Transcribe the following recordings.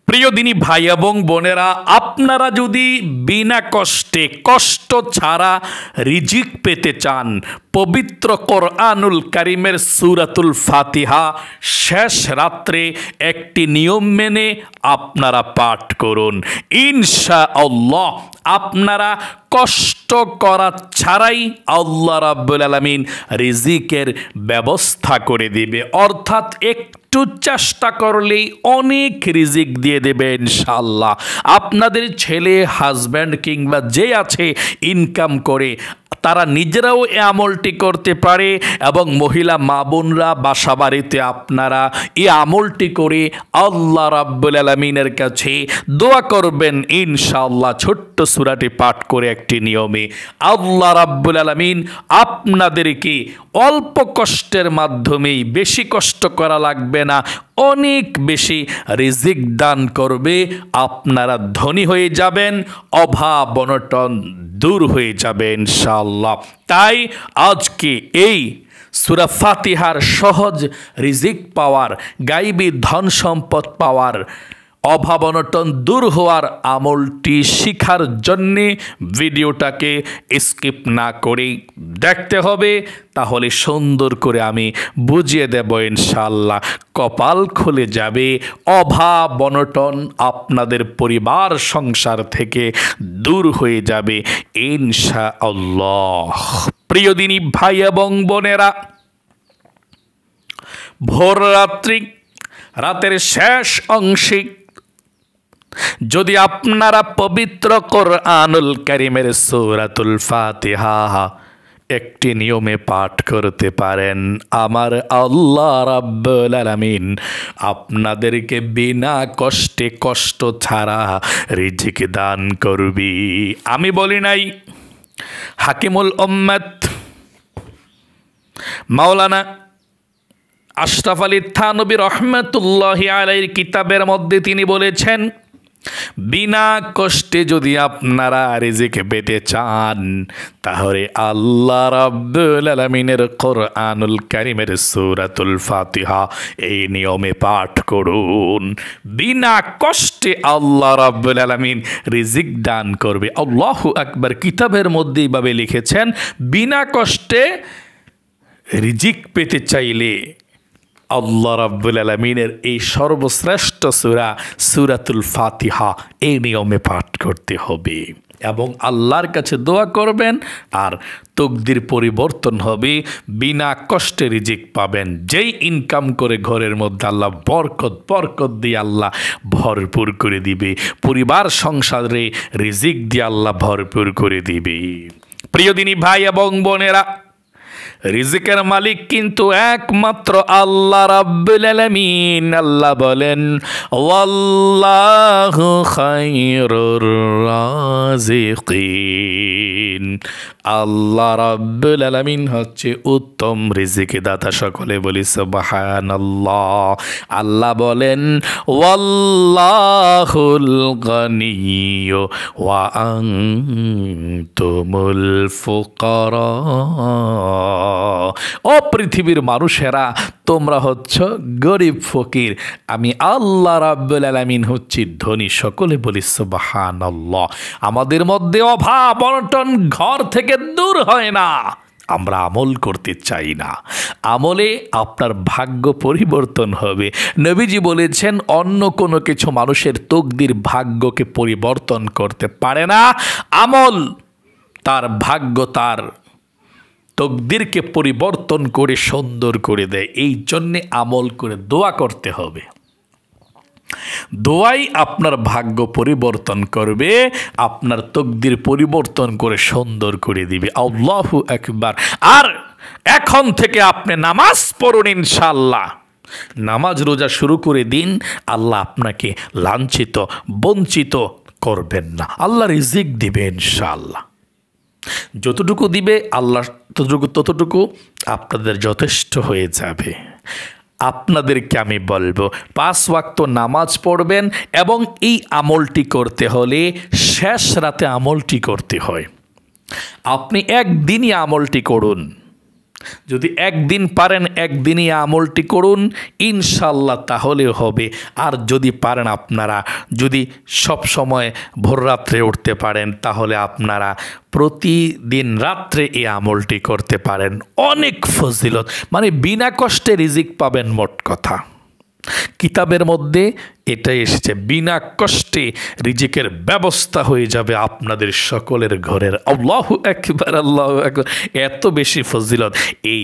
প্রিয় দিনী ভাই এবং বোনেরা, আপনারা যদি বিনা কষ্টে, কষ্ট ছাড়া রিজিক পেতে চান, পবিত্র কোরআনুল কারিমের সূরাতুল ফাতিহা শেষ রাত্রে একটি নিয়ম মেনে আপনারা পাঠ করুন। ইনশাআল্লাহ আপনারা কষ্ট করা ছাড়াই আল্লাহ রাব্বুল আলামিন রিজিকের ব্যবস্থা করে দিবে। অর্থাৎ একটু চেষ্টা করলেই অনেক রিজিক দিয়ে দেবে ইনশাআল্লাহ। আপনাদের ছেলে, হাজব্যান্ড কিংবা যে আছে ইনকাম করে, তারা নিজেরাও এই আমলটি করতে পারে এবং মহিলা মা বোনরা বাসা বাড়িতে আপনারা এই আমলটি করে আল্লাহ রাব্বুল আলামিনের কাছে দোয়া করবেন ইনশাআল্লাহ। ছোট্ট সূরাটি পাঠ করে একটি নিয়মে আল্লাহ রাব্বুল আলামিন আপনাদেরকে অল্প কষ্টের মাধ্যমেই, বেশি কষ্ট করা লাগবে না, অনেক বেশি রিজিক দান করবে। আপনারা ধনী হয়ে যাবেন, অভাব অনটন দূর হয়ে যাবে ইনশাআল্লাহ। তাই আজকে এই সূরা ফাতিহার সহজ রিজিক পাওয়ার, গায়বী ধন সম্পদ পাওয়ার, অভাব অনটন দূর হওয়ার আমলটি শিখার জন্যে ভিডিওটাকে স্কিপ না করে দেখতে হবে। তাহলে সুন্দর করে আমি বুঝিয়ে দেব ইনশাআল্লাহ। কপাল খুলে যাবে, অভাব অনটন আপনাদের পরিবার সংসার থেকে দূর হয়ে যাবে ইনশাআল্লাহ। প্রিয় দিনী ভাই এবং বোনেরা, ভোর রাত্রি, রাতের শেষ অংশে যদি আপনারা পবিত্র কোরআনুল কারীমের সূরাতুল ফাতিহা একটি নিয়মে পাঠ করতে পারেন, আমার আল্লাহ রাব্বুল আলামিন আপনাদেরকে বিনা কষ্টে, কষ্ট ছাড়া রিজিক দান করবি। আমি বলি নাই, হাকিমুল উম্মাত মাওলানা আশরাফ আলী থানভী রহমাতুল্লাহি আলাইহির কিতাবের মধ্যে তিনি বলেছেন, বিনা কষ্টে যদি আপনারা রিজিক পেতে চান, তাহলে আল্লাহ রাব্বুল আলামিনের কোরআনুল কারীমের সূরাতুল ফাতিহা এই নিয়মে পাঠ করুন। বিনা কষ্টে আল্লাহ রাব্বুল আলামিন রিজিক দান করবে। আল্লাহু আকবার। কিতাবের মধ্যে এইভাবে লিখেছেন, বিনা কষ্টে রিজিক পেতে চাইলে আল্লাহ রাব্বুল আলামিনের এই সর্বশ্রেষ্ঠ সূরা সূরাতুল ফাতিহা এই নিয়মে পাঠ করতে হবে এবং আল্লাহর কাছে দোয়া করবেন, আর তকদির পরিবর্তন হবে। বিনা কষ্টে রিজিক পাবেন। যেই ইনকাম করে ঘরের মধ্যে আল্লাহ বরকত দিয়ে আল্লাহ ভরপুর করে দিবে। পরিবার সংসারে রিজিক দিয়ে আল্লাহ ভরপুর করে দিবে। প্রিয় দিনী ভাই এবং বোনেরা, রিজিকের মালিক কিন্তু একমাত্র আল্লাহ রাব্বুল আলামিন। আল্লাহ বলেন, ওয়াল্লাহু খায়রুর রাযিকিন। আল্লাহ রাব্বুল আলামিন হচ্ছে উত্তম রিজিক দাতা। সকলে বলি সুবহানাল্লাহ। আল্লাহ বলেন, ওয়াল্লাহুল গনিয়্যু ওয়া আনতুমুল ফুকারা। ও পৃথিবীর মানুষেরা, তোমরা হচ্ছ গরিব ফকির, আমি আল্লাহ রাব্বুল আলামিন হচ্ছি ধনী। সকলে বলি সুবহানাল্লাহ। আমাদের মধ্যে অভাব অনটন ঘর থেকে দূর হয় না, আমরা আমল করতে চাই না। আমলে আপনার ভাগ্য পরিবর্তন হবে। নবীজি বলেছেন, অন্য কোনো কিছু মানুষের তকদির, ভাগ্যকে পরিবর্তন করতে পারে না, আমল তার ভাগ্য, তার তকদিরকে পরিবর্তন করে সুন্দর করে দেয়। এই জন্যে আমল করে দোয়া করতে হবে। দোয়াই আপনার ভাগ্য পরিবর্তন করবে, আপনার তকদির পরিবর্তন করে সুন্দর করে দিবে। আল্লাহু আকবার। আর এখন থেকে আপনি নামাজ পড়ুন ইনশাআল্লাহ। নামাজ রোজা শুরু করে দিন, আল্লাহ আপনাকে লাঞ্ছিত, বঞ্চিত করবেন না। আল্লাহ রিজিক দিবে ইনশাআল্লাহ। যতটুকু দিবে আল্লাহ, ততটুকু আপনাদের যথেষ্ট হয়ে যাবে। আপনাদেরকে আমি বলবো, 5 ওয়াক্ত নামাজ পড়বেন এবং এই আমলটি করতে হলে শেষ রাতে আমলটি করতে হয়। আপনি একদিনই আমলটি করুন, যদি একদিন পারেন একদিনই আমলটি করুন, ইনশাল্লাহ তাহলে হবে। আর যদি পারেন আপনারা যদি সব সময় ভোর রাত্রে উঠতে পারেন, তাহলে আপনারা প্রতিদিন রাত্রে এই আমলটি করতে পারেন। অনেক ফজিলত, মানে বিনা কষ্টে রিজিক পাবেন। মোট কথা কিতাবের মধ্যে এটাই এসেছে, বিনা কষ্টে রিজিকের ব্যবস্থা হয়ে যাবে আপনাদের সকলের ঘরের। আল্লাহু আকবার, আল্লাহু আকবার। এত বেশি ফজিলত এই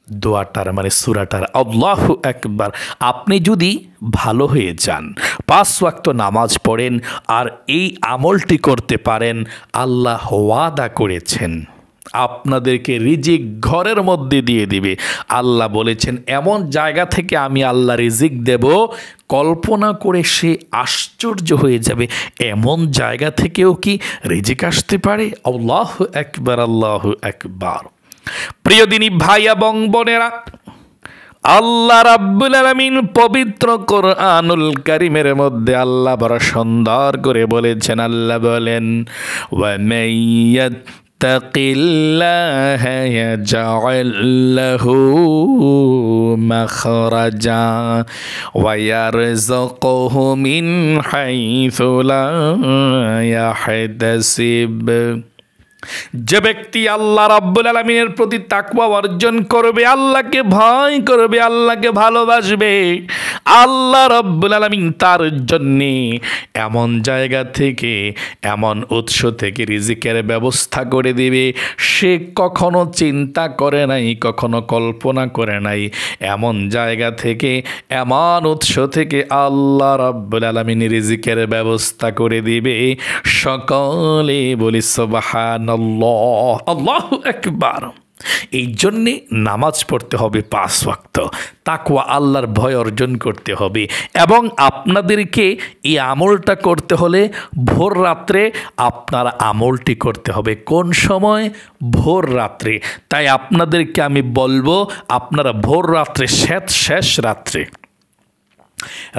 দোয়াটার, মানে সূরাটার। আল্লাহু আকবার। আপনি যদি ভালো হয়ে যান, 5 ওয়াক্ত নামাজ পড়েন আর এই আমলটি করতে পারেন, আল্লাহ ওয়াদা করেছেন আপনাদেরকে রিজিক ঘরের মধ্যে দিয়ে দিবে। আল্লাহ বলেছেন এমন জায়গা থেকে আমি আল্লাহ রিজিক দেব, কল্পনা করে সে আশ্চর্য হয়ে যাবে। এমন জায়গা থেকেও কি রিজিক আসতে পারে? আল্লাহু আকবার, আল্লাহু আকবার। প্রিয় দিনী ভাই এবং বোনেরা, আল্লাহ রাব্বুল আলামিন পবিত্র কোরআনুল কারীমের মধ্যে আল্লাহ বড় সুন্দর করে বলেছেন। আল্লাহ বলেন, ওয়া মাইয়াত তাকিল্লাহা ইয়াজআল লাহু মাখরাজা ওয়া ইয়ারযুকুহু মিন হাইসু লা ইয়াহতাসিব। যে ব্যক্তি আল্লাহ রাব্বুল আলামিনের প্রতি তাকওয়া অর্জন করবে, আল্লাহকে ভয় করবে, আল্লাহকে ভালোবাসবে, আল্লাহ রাব্বুল আলামিন তার জন্যে এমন জায়গা থেকে, এমন উৎস থেকে রিজিকের ব্যবস্থা করে দিবে সে কখনো চিন্তা করে নাই, কখনো কল্পনা করে নাই। এমন জায়গা থেকে, এমন উৎস থেকে আল্লাহ রাব্বুল আলামিন রিজিকের ব্যবস্থা করে দিবে। সকলে বলি সুবহানাল্লাহ, আল্লাহু আকবার। এই জন্যে নামাজ পড়তে হবে 5 ওয়াক্ত, তাকওয়া আল্লাহর ভয় অর্জন করতে হবে। এবং আপনাদেরকে এই আমলটা করতে হলে ভোর রাত্রে আপনারা আমলটি করতে হবে। কোন সময়? ভোর রাত্রে। তাই আপনাদেরকে আমি বলবো, আপনারা ভোর রাত্রে, শেষ রাত্রে,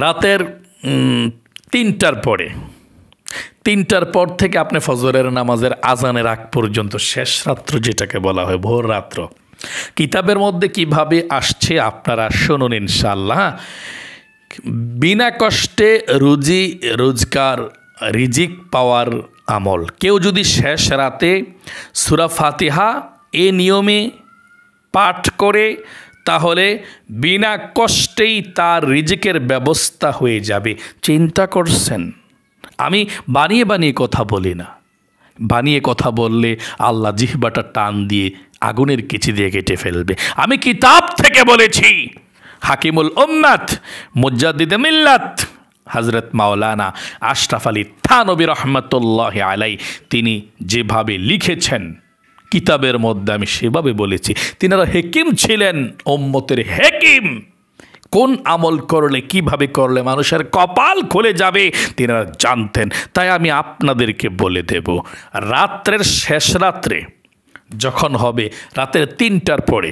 রাতের 3টার পরে, 3টার পর থেকে আপনি ফজরের নামাজের আজানের আগ পর্যন্ত, শেষ রাত্র যেটাকে বলা হয়, ভোর রাত্র। কিতাবের মধ্যে কিভাবে আসছে আপনারা শুনুন ইনশাআল্লাহ। বিনা কষ্টে রুজি রোজগার, রিজিক পাওয়ার আমল। কেউ যদি শেষ রাতে সূরা ফাতিহা এ নিয়মে পাঠ করে, তাহলে বিনা কষ্টেই তার রিজিকের ব্যবস্থা হয়ে যাবে। চিন্তা করছেন? আমি বানিয়ে বানিয়ে কথা বলি না। বানিয়ে কথা বললে আল্লাহ জিহ্বাটা টান দিয়ে আগুনের কিচি দিয়ে কেটে ফেলবে। আমি কিতাব থেকে বলেছি। হাকিমুল উম্মাত, মুজাদ্দিদে মিল্লাত হযরত মাওলানা আশরাফ আলী থানভী রহমাতুল্লাহি আলাইহি তিনি যেভাবে লিখেছেন কিতাবের মধ্যে, আমি সেভাবে বলেছি। তিনারা হাকিম ছিলেন, উম্মতের হাকিম। কোন আমল করলে, কিভাবে করলে মানুষের কপাল খুলে যাবে তিনারা জানতেন। তাই আমি আপনাদেরকে বলে দেব, রাত্রের শেষ রাত্রে যখন হবে, রাতের 3টার পরে,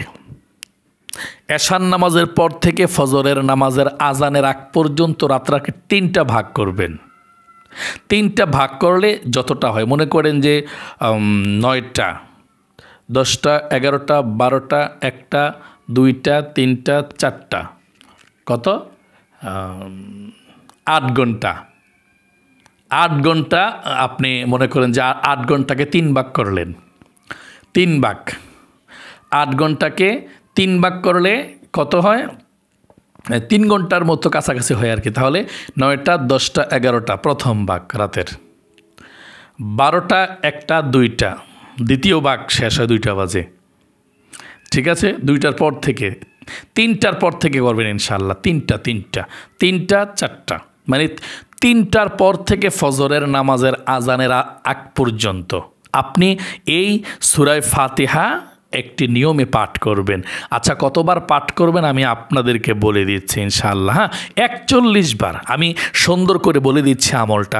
এশার নামাজের পর থেকে ফজরের নামাজের আজানের আগ পর্যন্ত রাত্রাকে 3টা ভাগ করবেন। 3টা ভাগ করলে যতটা হয়, মনে করেন যে 9টা, 10টা, 11টা, 12টা, 1টা, 2টা, 3টা, 4টা, কত? 8 ঘন্টা। 8 ঘন্টা আপনি মনে করেন যে 8 ঘন্টাকে 3 ভাগ করলেন। 3 ভাগ, 8 ঘন্টাকে 3 ভাগ করলে কত হয়? 3 ঘন্টার মতো কাছাকাছি হয় আর কি। তাহলে 9টা, 10টা, 11টা প্রথম ভাগ রাতের, 12টা, 1টা, 2টা দ্বিতীয় ভাগ শেষ হয় 2টা বাজে। ঠিক আছে? 2টার পর থেকে, 3টার পর থেকে করবেন ইনশাআল্লাহ। 3টা, 4টা, মানে 3টার পর থেকে ফজরের নামাজের আজানের আগ পর্যন্ত আপনি এই সূরা ফাতিহা একটি নিয়মে পাঠ করবেন। আচ্ছা, কতবার পাঠ করবেন আমি আপনাদেরকে বলে দিচ্ছি ইনশাআল্লাহ। 41 বার। আমি সুন্দর করে বলে দিচ্ছি আমলটা।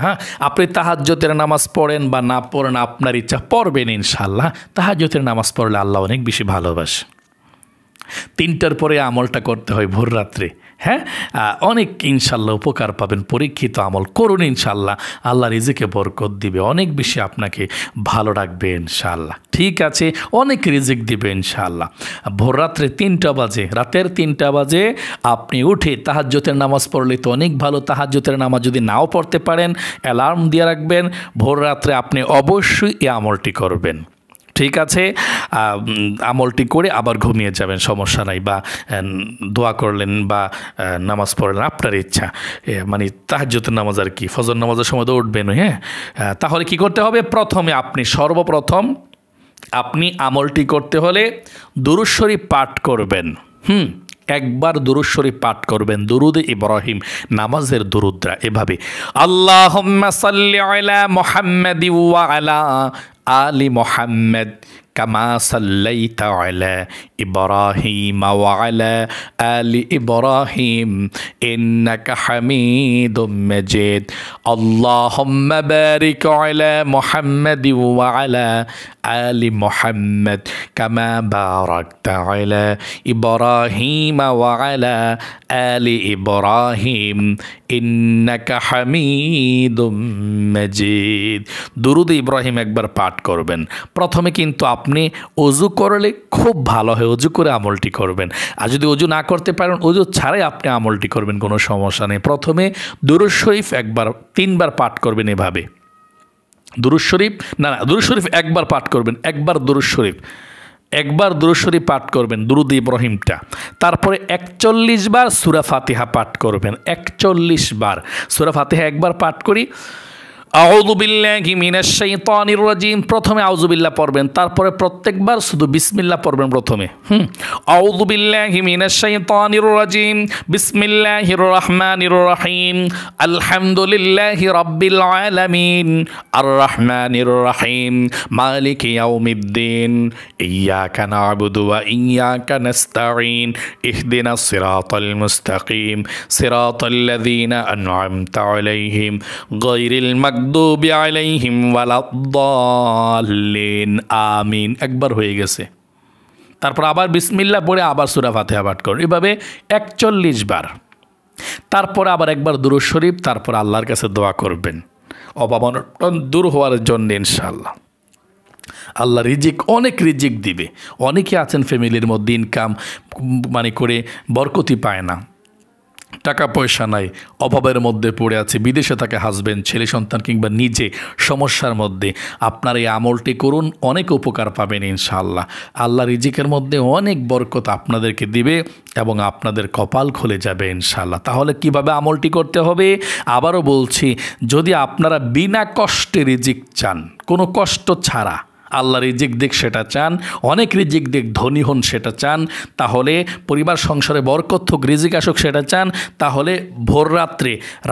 আপনি তাহাজ্জুদের নামাজ পড়েন বা না পড়েন, আপনার ইচ্ছা, পড়বেন ইনশাআল্লাহ। তাহাজ্জুদের নামাজ পড়লে আল্লাহ অনেক বেশি ভালোবাসে। 3টার পরে আমলটা করতে হয় ভোর রাত্রে। হ্যাঁ, অনেক ইনশাল্লাহ উপকার পাবেন। পরীক্ষিত আমল করুন ইনশাল্লাহ, আল্লাহ রিজিকে বরকত দিবে, অনেক বেশি আপনাকে ভালো রাখবে ইনশাল্লাহ। ঠিক আছে, অনেক রিজিক দিবে ইনশাল্লাহ। ভোর রাত্রে 3টা বাজে, রাতের 3টা বাজে আপনি উঠে তাহাজ্জুদের নামাজ পড়লে তো অনেক ভালো। তাহাজ্জুদের নামাজ যদি নাও পড়তে পারেন, অ্যালার্ম দিয়ে রাখবেন, ভোর রাত্রে আপনি অবশ্যই এই আমলটি করবেন। ঠিক আছে, আমলটি করে আবার ঘুমিয়ে যাবেন, সমস্যা নাই। বা দোয়া করলেন বা নামাজ পড়লেন, আপনার ইচ্ছা। মানে তাহাজ্জুদের নামাজ আর কি, ফজর নামাজের সময় তো উঠবেন। হ্যাঁ, তাহলে কি করতে হবে? প্রথমে আপনি সর্বপ্রথম আপনি আমলটি করতে হলে দুরূদ শরীফ পাঠ করবেন। একবার দুরূদ শরীফ পাঠ করবেন, দুরুদ ইব্রাহিম, নামাজের দুরুদরা এভাবে: আল্লাহুম্মা সাল্লি আলা মুহাম্মাদি ওয়া আলা আলি মুহাম্মাদ কামা সাল্লাইতা আলা ইব্রাহিম ওয়া আলা আলি ইব্রাহিম ইন্নাকা হামিদুম মাজিদ। আল্লাহুম্মা বারিক আলা মুহাম্মাদি ওয়া আলা আলি মুহাম্মাদ কামা বারাকতা আলা ইব্রাহিম ওয়া আলা আলি ইব্রাহিম ইন্নাকা হামিদুম মাজিদ। দুরুদ ইব্রাহিম একবার পাঠ করবেন। প্রথমে কিন্তু আপনি ওযু করলে খুব ভালো হয়, ওযু করে আমলটি করবেন। আর যদি ওযু না করতে পারেন, ওযু ছাড়াই আপনি আমলটি করবেন, কোনো সমস্যা নেই। প্রথমে দুরূদ শরীফ 3বার পাঠ করবেন এভাবে। দুরূদ শরীফ দুরূদ শরীফ একবার পাঠ করবেন, একবার দুরূদ শরীফ পাঠ করবেন, দুরুদ ইব্রাহিমটা। তারপরে 41 বার সূরা ফাতিহা পাঠ করবেন, 41 বার। সূরা ফাতিহা একবার পাঠ করি, আউযু বিল্লাহি মিনাশ শাইতানির রাজিম, প্রথমে আউযু বিল্লাহ পড়বেন, তারপরে প্রত্যেকবার শুধু বিসমিল্লাহ পড়বেন প্রথমে। আউযু বিল্লাহি মিনাশ শাইতানির রাজিম, বিসমিল্লাহির রহমানির রহিম, আলহামদুলিল্লাহি রাব্বিল আলামিন, আর রহমানির রহিম, মালিকি ইয়াউমিদ্দিন, ইয়্যাকা না'বুদু ওয়া ইয়্যাকা নাস্তাঈন, ইহদিনাস সিরাতাল মুস্তাকিম, সিরাতাল্লাযীনা আন'আমতা আলাইহিম গায়রিল মাগদুবি আলাইহিম ওয়ালাদ-দাল্লিন, আমিন। একবার হয়ে গেছে। তারপর আবার বিসমিল্লাহ পড়ে আবার সূরা ফাতিহা পাঠ করুন, এভাবে 41 বার। তারপর আবার একবার দুরূদ শরীফ, তারপর আল্লাহর কাছে দোয়া করবেন অভাব-অনটন দূর হওয়ার জন্য ইনশাআল্লাহ। আল্লাহ অনেক রিজিক দিবে। অনেকে আছেন ফ্যামিলির মধ্যে ইনকাম করে বরকতি পায় না, টাকা পয়সা নাই, অভাবের মধ্যে পড়ে আছে, বিদেশে থাকে হাজবেন্ড, ছেলে সন্তান কিংবা নিজে সমস্যার মধ্যে। আপনার এই আমলটি করুন, অনেক উপকার পাবেন ইনশাআল্লাহ। আল্লাহ রিজিকের মধ্যে অনেক বরকত আপনাদেরকে দিবে এবং আপনাদের কপাল খুলে যাবে ইনশাআল্লাহ। তাহলে কিভাবে আমলটি করতে হবে? আবারও বলছি, যদি আপনারা বিনা কষ্টে রিজিক চান, কোনো কষ্ট ছাড়া আল্লাহ রিজিক দিক সেটা চান, অনেক রিজিক দিক, ধনী হন সেটা চান, তাহলে পরিবার সংসারে বরকত হোক, রিজিক আসুক সেটা চান, তাহলে ভোর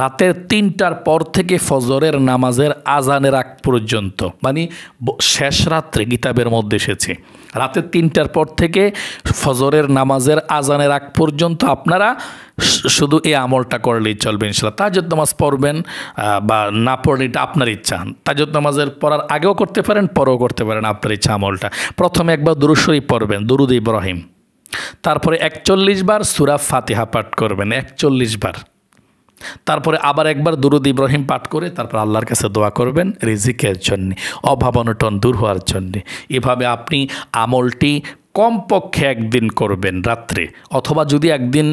রাতের 3টার পর থেকে ফজরের নামাজের আজানের আগ পর্যন্ত, শেষ রাত্রে কিতাবের মধ্যে এসেছে, রাতের 3টার পর থেকে ফজরের নামাজের আজানের আগ পর্যন্ত আপনারা শুধু এই আমলটা করলেই চলবে ইনশাআল্লাহ। তাহাজ্জুদ নামাজ পড়বেন বা না পড়লে এটা আপনার ইচ্ছা। তাহাজ্জুদ নামাজের পড়ার আগেও করতে পারেন, পরেও করতে পারেন, আপনার ইচ্ছা আমলটা। প্রথমে একবার দুরূদ শরীফ পড়বেন, দুরুদ ইব্রাহিম, তারপরে 41 বার সূরা ফাতিহা পাঠ করবেন, 41 বার। তারপরে আবার একবার দুরুদ ইব্রাহিম পাঠ করে তারপর আল্লাহর কাছে দোয়া করবেন রিজিকের জন্য, অভাব অনটন দূর হওয়ার জন্য। এভাবে আপনি আমলটি কমপক্ষে একদিন করবেন রাত্রে, অথবা যদি একদিন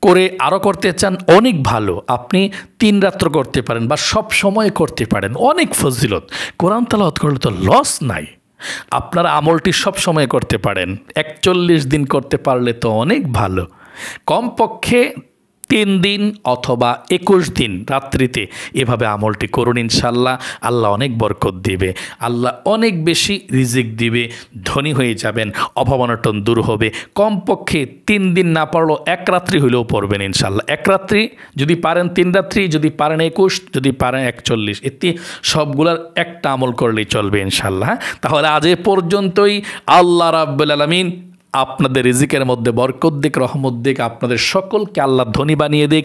করে আরও করতে চান অনেক ভালো, আপনি 3 রাত্র করতে পারেন বা সব সময় করতে পারেন, অনেক ফজিলত। কোরআন তেলাওয়াত করলে তো লস নাই। আপনারা আমলটি সব সময় করতে পারেন, 41 দিন করতে পারলে তো অনেক ভালো। কমপক্ষে 3 দিন অথবা 21 দিন রাত্রিতে এভাবে আমলটি করুন ইনশাআল্লাহ। আল্লাহ অনেক বরকত দিবে, আল্লাহ অনেক বেশি রিজিক দিবে, ধনী হয়ে যাবেন, অভাব অনটন দূর হবে। কমপক্ষে 3 দিন না পারলেও 1 রাত্রি হইলেও পড়বেন ইনশাআল্লাহ। 1 রাত্রি যদি পারেন, 3 রাত্রি যদি পারেন 21, যদি পারেন 41, এতে সবগুলার একটা আমল করলেই চলবে ইনশাআল্লাহ। তাহলে আজ এ পর্যন্তই। আল্লাহ রাব্বুল আলামিন আপনাদের রিজিকের মধ্যে বরকত দিক, রহমত দিক, আপনাদের সকলকে আল্লাহ ধনী বানিয়ে দিক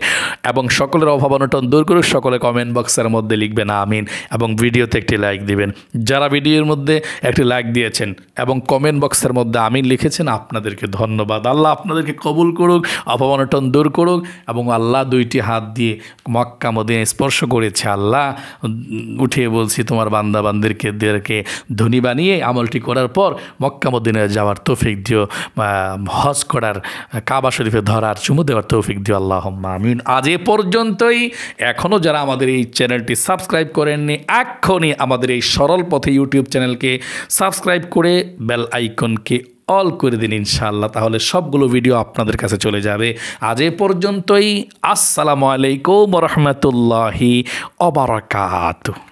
এবং সকলের অভাব অনটন দূর করুক। সকলে কমেন্ট বক্সের মধ্যে লিখবেন আমিন এবং ভিডিওতে একটি লাইক দিবেন। যারা ভিডিওর মধ্যে একটি লাইক দিয়েছেন এবং কমেন্ট বক্সের মধ্যে আমিন লিখেছেন, আপনাদেরকে ধন্যবাদ। আল্লাহ আপনাদেরকে কবুল করুক, অভাব অনটন দূর করুক এবং আল্লাহ দুইটি হাত দিয়ে মক্কা মদিনা স্পর্শ করেছে। আল্লাহ উঠিয়ে বলছি তোমার বান্দা বান্দিদেরকে ধনী বানিয়ে আমলটি করার পর মক্কা মদিনায় যাওয়ার তৌফিক দিও, হজ করার, কাবা শরীফে ধরার, চুমু দেওয়ার তৌফিক দিও, আল্লাহুম্মা আমিন। আজ এ পর্যন্তই। এখনও যারা আমাদের এই চ্যানেলটি সাবস্ক্রাইব করেননি, এক্ষুনি আমাদের এই সরল পথে ইউটিউব চ্যানেলকে সাবস্ক্রাইব করে বেল আইকনকে অল করে দিন ইনশাআল্লাহ, তাহলে সবগুলো ভিডিও আপনাদের কাছে চলে যাবে। আজ এ পর্যন্তই। আসসালামু আলাইকুম ওয়া রাহমাতুল্লাহি ওয়া বারাকাতুহু।